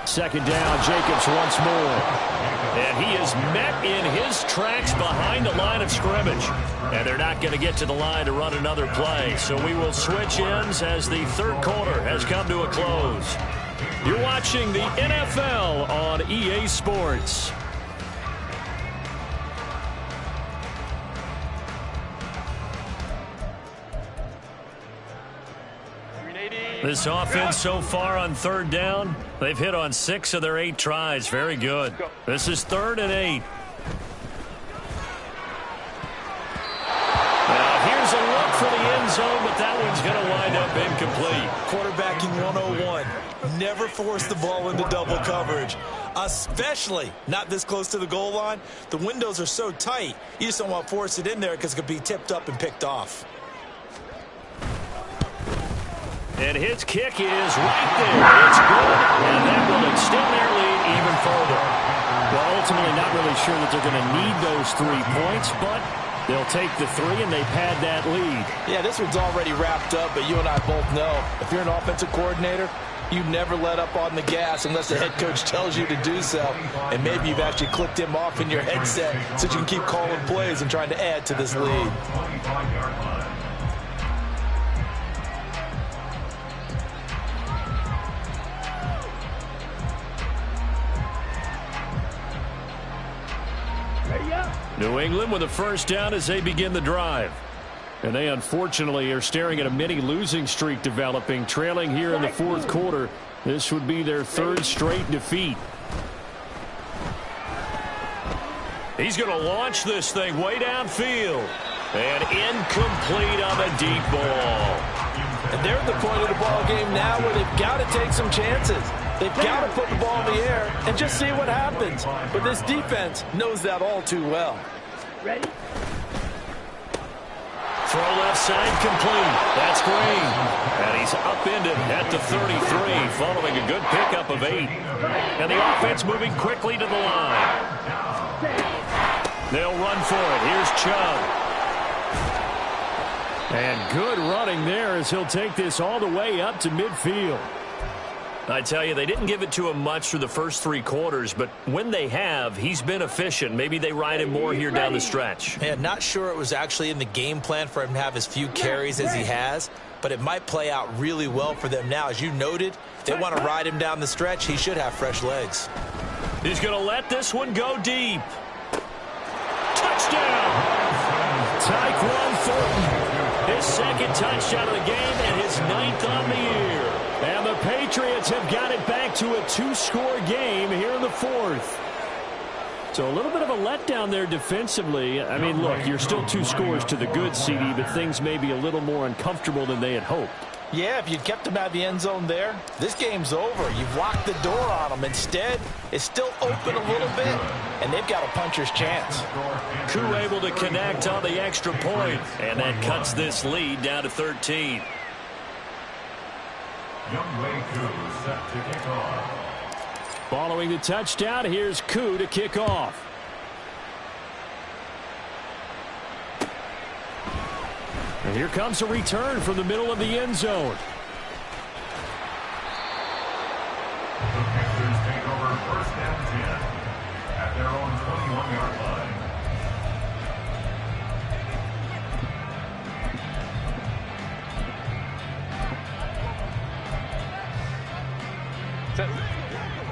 Second down, Jacobs once more. And he is met in his tracks behind the line of scrimmage. And they're not going to get to the line to run another play. So we will switch ends as the third quarter has come to a close. You're watching the NFL on EA Sports. This offense so far on third down, they've hit on 6 of their 8 tries. Very good. This is 3rd and 8. Now here's a look for the end zone, but that one's going to wind up incomplete. Quarterbacking 101. Never force the ball into double coverage, especially not this close to the goal line. The windows are so tight, you just don't want to force it in there because it could be tipped up and picked off. And his kick is right there. It's good, and that will extend their lead even further. Well, ultimately not really sure that they're going to need those 3 points, but they'll take the 3, and they pad that lead. Yeah, this one's already wrapped up, but you and I both know if you're an offensive coordinator, you never let up on the gas unless the head coach tells you to do so. And maybe you've actually clicked him off in your headset so you can keep calling plays and trying to add to this lead. New England with a first down as they begin the drive. And they unfortunately are staring at a mini losing streak developing, trailing here in the 4th quarter. This would be their 3rd straight defeat. He's going to launch this thing way downfield. And incomplete on the deep ball. And they're at the point of the ball game now where they've got to take some chances. They've got to put the ball in the air and just see what happens. But this defense knows that all too well. Ready? Throw left side complete. That's Green. And he's upended at the 33 following a good pickup of 8. And the offense moving quickly to the line. They'll run for it. Here's Chubb. And good running there as he'll take this all the way up to midfield. I tell you, they didn't give it to him much through the first 3 quarters, but when they have, he's been efficient. Maybe they ride him more here down the stretch. Yeah, not sure it was actually in the game plan for him to have as few carries as he has, but it might play out really well for them now. As you noted, if they want to ride him down the stretch, he should have fresh legs. He's going to let this one go deep. Touchdown! Tyquan Thornton, his 2nd touchdown of the game and his 9th on the year. And the Patriots have got it back to a 2-score game here in the 4th. So a little bit of a letdown there defensively. I mean, look, you're still 2 scores to the good, CD, but things may be a little more uncomfortable than they had hoped. Yeah, if you'd kept him out of the end zone there, this game's over. You've locked the door on him. Instead, it's still open a little bit, and they've got a puncher's chance. Koo able to connect on the extra point, and that cuts this lead down to 13. Younghoe Koo set to kick off. Following the touchdown, here's Koo to kick off. And here comes a return from the middle of the end zone. The Panthers take over 1st and 10 at their own 21-yard line.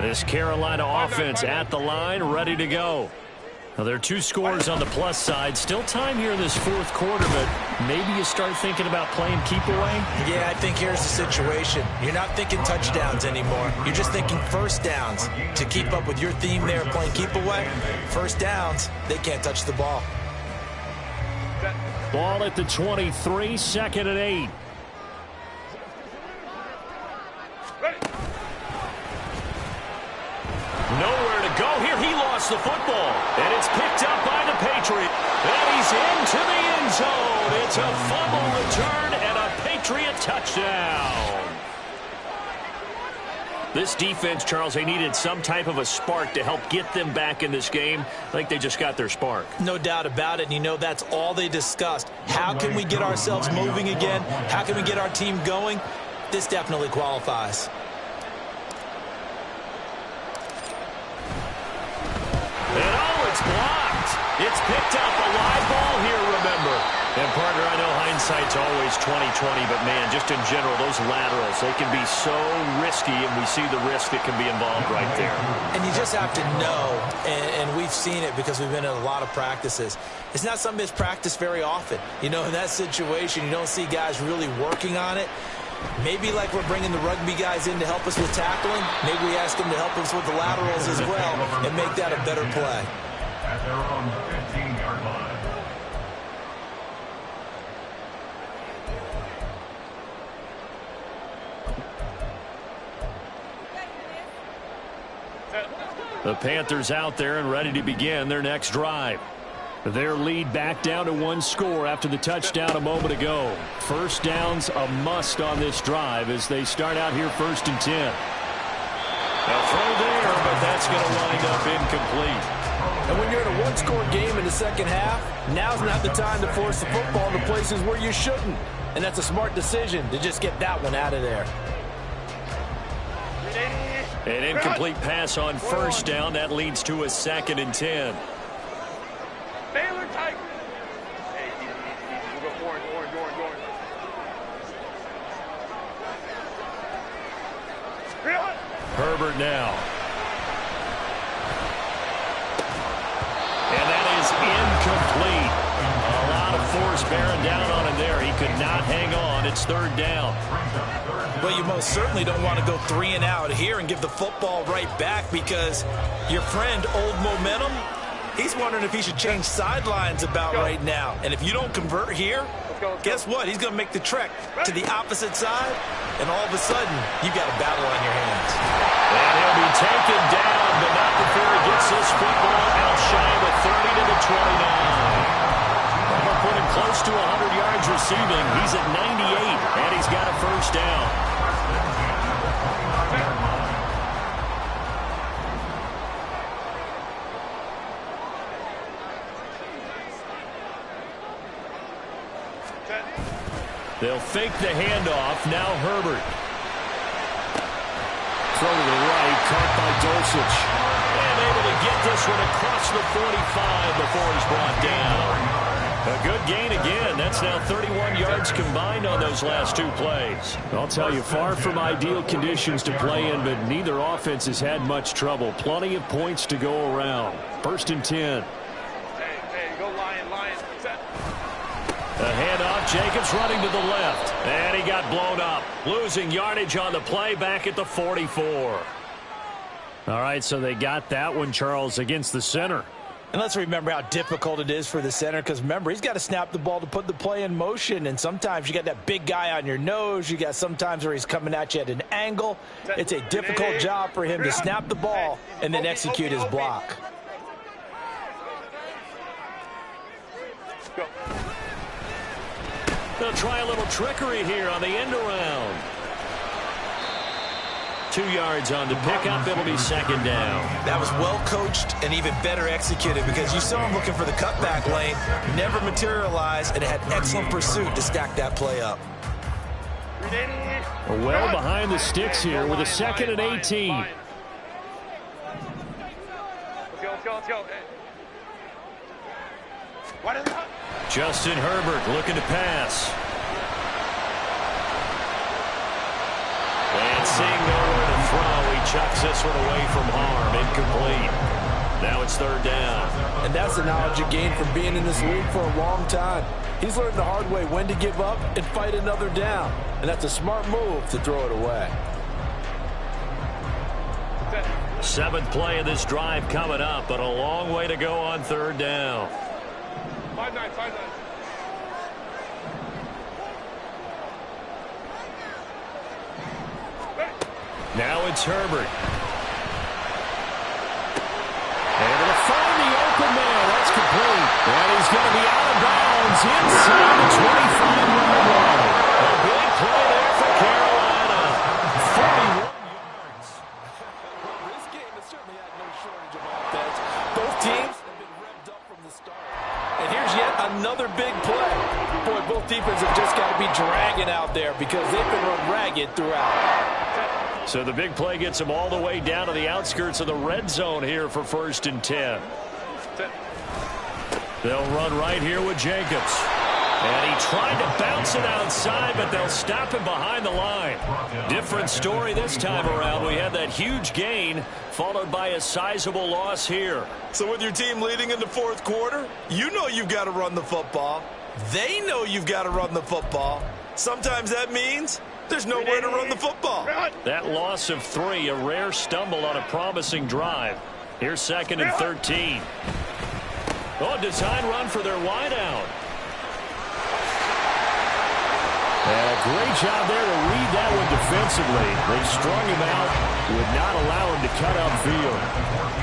This Carolina offense at the line, ready to go. Now, there are 2 scores on the plus side. Still time here in this 4th quarter, but maybe you start thinking about playing keep away? Yeah, I think here's the situation. You're not thinking touchdowns anymore. You're just thinking first downs. To keep up with your theme there, playing keep away, first downs, they can't touch the ball. Ball at the 23, 2nd and 8. Nowhere to go here he lost the football. And it's picked up by the Patriot. And he's into the end zone. It's a fumble return and a Patriot touchdown. This defense, Charles, they needed some type of a spark to help get them back in this game. I think they just got their spark. No doubt about it. And you know that's all they discussed. How can we get ourselves moving again? How can we get our team going? This definitely qualifies. And oh, it's blocked. It's picked up. A live ball here, remember. And, partner, I know hindsight's always 20/20, but, man, just in general, those laterals, they can be so risky, and we see the risk that can be involved right there. And you just have to know, and we've seen it because we've been in a lot of practices. It's not something that's practiced very often. You know, in that situation, you don't see guys really working on it. Maybe like we're bringing the rugby guys in to help us with tackling. Maybe we ask them to help us with the laterals as well and make that a better play. At their own 15-yard line. The Panthers out there and ready to begin their next drive. Their lead back down to 1 score after the touchdown a moment ago. First down's a must on this drive as they start out here 1st and 10. A throw there, but that's going to wind up incomplete. And when you're in a 1-score game in the second half, now's not the time to force the football to places where you shouldn't. And that's a smart decision to just get that one out of there. An incomplete pass on first down. That leads to a 2nd and 10. Baylor Tigers. Hey, easy. We'll go orange. Herbert now. And that is incomplete. A lot of force bearing down on him there. He could not hang on. It's 3rd down. Well, you most certainly don't want to go 3 and out here and give the football right back because your friend, Old Momentum, he's wondering if he should change sidelines about right now. And if you don't convert here, guess what? He's going to make the trek to the opposite side, and all of a sudden, you've got a battle on your hands. And he'll be taken down, but not before he gets this football out shy of the 30 to the 29. That'll put him close to 100 yards receiving. He's at 98, and he's got a first down. They'll fake the handoff. Now Herbert. Throw to the right, caught by Dulcich. And able to get this one across the 45 before he's brought down. A good gain again. That's now 31 yards combined on those last 2 plays. I'll tell you, far from ideal conditions to play in, but neither offense has had much trouble. Plenty of points to go around. 1st and 10. Hey, go Lion. Set. A handoff, Jacobs running to the left. And he got blown up. Losing yardage on the play back at the 44. All right, so they got that one, Charles, against the center. And let's remember how difficult it is for the center because, remember, he's got to snap the ball to put the play in motion. And sometimes you got that big guy on your nose. You got sometimes where he's coming at you at an angle. It's a difficult job for him to snap the ball and then execute his block. They'll try a little trickery here on the end around. 2 yards on the pickup. It'll be 2nd down. That was well coached and even better executed because you saw him looking for the cutback lane, never materialized, and had excellent pursuit to stack that play up. Well behind the sticks here with a 2nd and 18. Let's go. Justin Herbert looking to pass. And seeing nowhere to throw, he chucks this one away from harm. Incomplete. Now it's 3rd down. And that's the knowledge you gain from being in this league for a long time. He's learned the hard way when to give up and fight another down. And that's a smart move to throw it away. 7th play of this drive coming up, but a long way to go on 3rd down. 5-9. Now it's Herbert. pass complete. And he's going to be out of bounds inside the 25-yard line. A big play there for Carolina. 41 yards. This game has certainly had no shortage of offense. Both teams have been revved up from the start. And here's yet another big play. Boy, both defenses have just got to be dragging out there because they've been run ragged throughout. So the big play gets them all the way down to the outskirts of the red zone here for 1st and 10. They'll run right here with Jacobs. And he tried to bounce it outside, but they'll stop him behind the line. Different story this time around. We had that huge gain, followed by a sizable loss here. So with your team leading in the 4th quarter, you know you've got to run the football. They know you've got to run the football. Sometimes that means there's nowhere to run the football. That loss of 3, a rare stumble on a promising drive. Here's 2nd and 13. Oh, design run for their wideout. And a great job there to read that one defensively. They strung him out, would not allow him to cut upfield.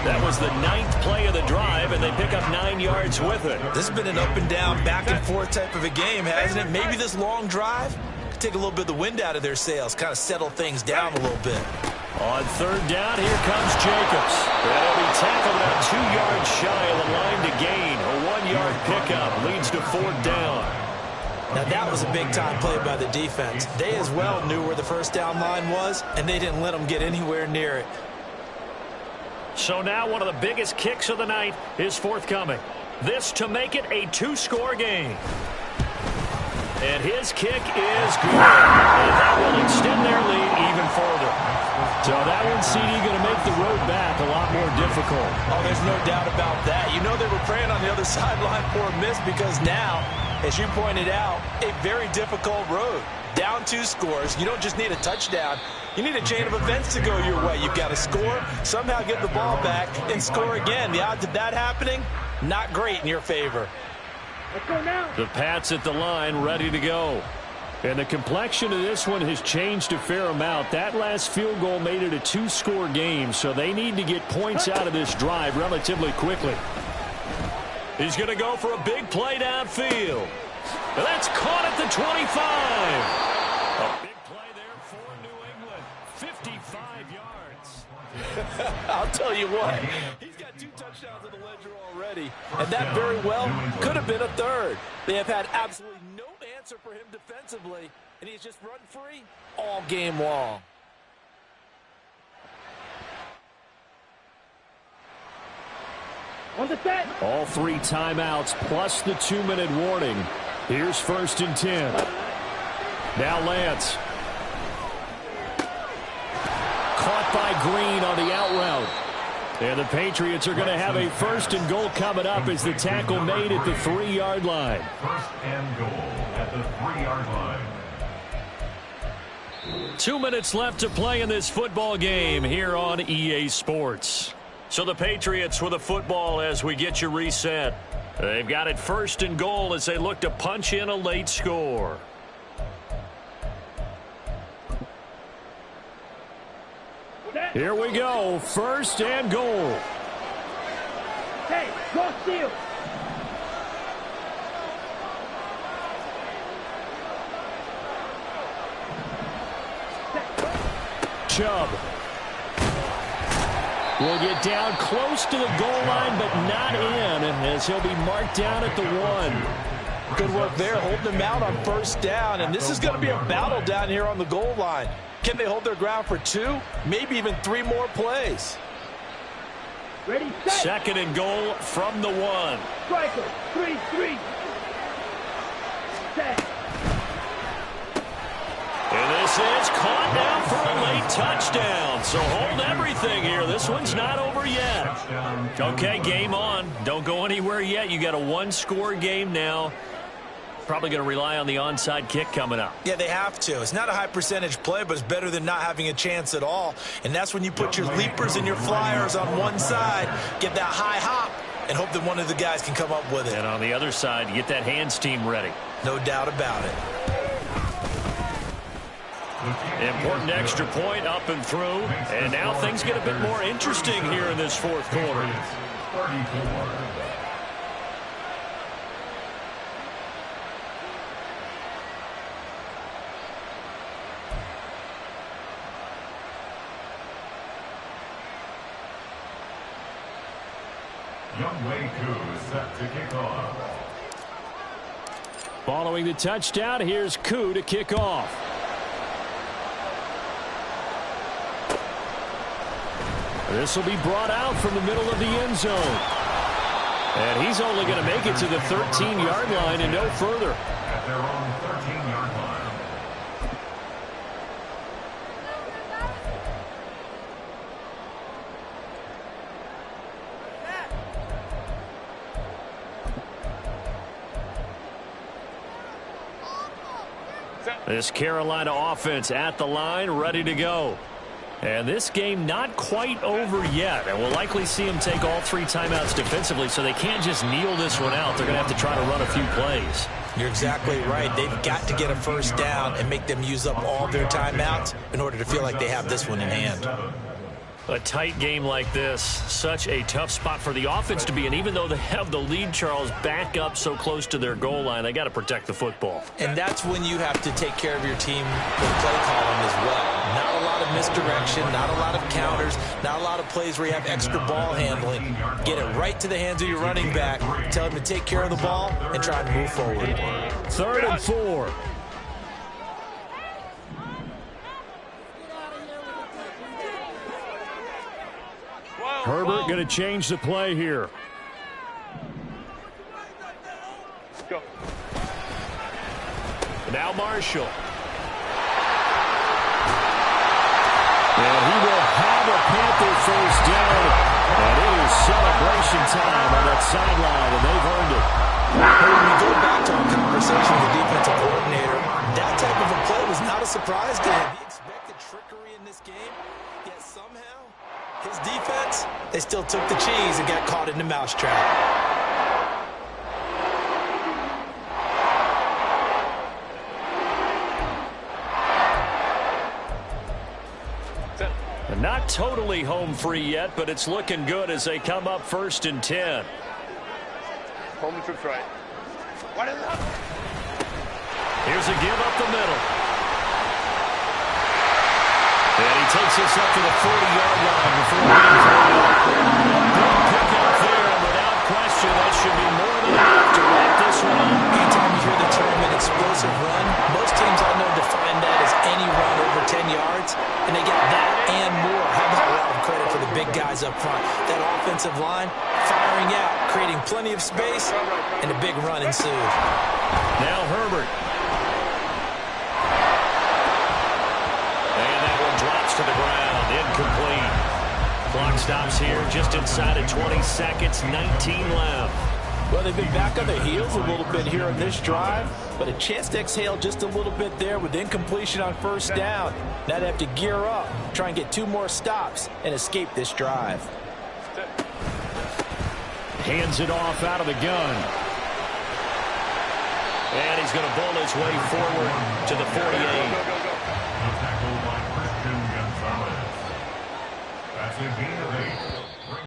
That was the 9th play of the drive, and they pick up 9 yards with it. This has been an up and down, back and forth type of a game, hasn't it? Maybe this long drive could take a little bit of the wind out of their sails, kind of settle things down a little bit. On 3rd down, here comes Jacobs. That'll be tackled about 2 yards shy of the line to gain. A 1-yard pickup leads to 4th down. Now, that was a big-time play by the defense. They as well knew where the 1st down line was, and they didn't let them get anywhere near it. So now one of the biggest kicks of the night is forthcoming. This to make it a 2-score game. And his kick is good. And that will extend their lead even further. So that one, CD, going to make the road back a lot more difficult. Oh, there's no doubt about that. You know they were praying on the other sideline for a miss because now, as you pointed out, a very difficult road. Down 2 scores. You don't just need a touchdown. You need a chain of events to go your way. You've got to score, somehow get the ball back, and score again. The odds of that happening, not great in your favor. The Pats at the line, ready to go. And the complexion of this one has changed a fair amount. That last field goal made it a 2-score game, so they need to get points out of this drive relatively quickly. He's going to go for a big play downfield. And that's caught at the 25. A big play there for New England. 55 yards. I'll tell you what, he's got 2 touchdowns in the ledger already, and that very well could have been a 3rd. They have had absolutely no answer for him defensively, and he's just run free all game long. On the set. All 3 timeouts plus the 2-minute warning. Here's 1st and 10. Now Lance. Caught by Green on the out route. And the Patriots are going to have a 1st and goal coming up as the tackle made at the 3-yard line. 1st and goal at the 3-yard line. 2 minutes left to play in this football game here on EA Sports. So the Patriots with a football as we get you reset. They've got it 1st and goal as they look to punch in a late score. Here we go. 1st and goal. Hey, go steal. Chubb will get down close to the goal line, but not in, as he'll be marked down at the 1. Good work there, holding them out on 1st down, and this is going to be a battle down here on the goal line. Can they hold their ground for 2, maybe even 3 more plays? Ready, set. 2nd and goal from the 1. Striker, 3-3. Set. And this is caught down for a late touchdown. So hold everything here. This one's not over yet. Okay, game on. Don't go anywhere yet. You got a 1-score game now. Probably going to rely on the onside kick coming up. Yeah, they have to. It's not a high percentage play, but it's better than not having a chance at all. And that's when you put your leapers and your flyers on one side, get that high hop, and hope that one of the guys can come up with it. And on the other side, get that hands team ready. No doubt about it. Important extra point up and through. And now things get a bit more interesting here in this 4th quarter. Younghoe Koo is set to kick off. Following the touchdown, here's Koo to kick off. This will be brought out from the middle of the end zone. And he's only going to make it to the 13-yard line and no further. At their own 13-yard line. This Carolina offense at the line, ready to go. And this game not quite over yet. And we'll likely see them take all 3 timeouts defensively, so they can't just kneel this one out. They're going to have to try to run a few plays. You're exactly right. They've got to get a first down and make them use up all their timeouts in order to feel like they have this one in hand. A tight game like this, such a tough spot for the offense to be in. Even though they have the lead, Charles, back up so close to their goal line, they got to protect the football. And that's when you have to take care of your team with play calling as well. Not a lot of misdirection, not a lot of counters, not a lot of plays where you have extra ball handling. Get it right to the hands of your running back, tell him to take care of the ball, and try and move forward. 3rd and 4. Herbert going to change the play here. Go. Now Marshall. And he will have a Panther first down. And it is celebration time on that sideline, and they've earned it. When we go back to our conversation with the defensive coordinator, that type of a play was not a surprise to him. He expected trickery in this game, yet somehow his defense, they still took the cheese and got caught in the mousetrap. Not totally home free yet, but it's looking good as they come up 1st and 10. Home and trips right. What is up? Here's a give up the middle. And he takes this up to the 40-yard line before being thrown out. Good pick up there, and without question, that should be more than enough to wrap this one up. Anytime you hear the term an explosive run, most teams I know define that as any run over 10 yards, and they got that and more. How about a lot of credit for the big guys up front? That offensive line firing out, creating plenty of space, and a big run ensued. Now Herbert. And that one drops to the ground, incomplete. Clock stops here just inside of 20 seconds, 19 left. Well, they've been back on their heels a little bit here on this drive, but a chance to exhale just a little bit there with incompletion on first down. Now they have to gear up, try and get 2 more stops, and escape this drive. Hands it off out of the gun. And he's going to bowl his way forward to the 48. The tackle by Christian Gonzalez. That's a gain of 8.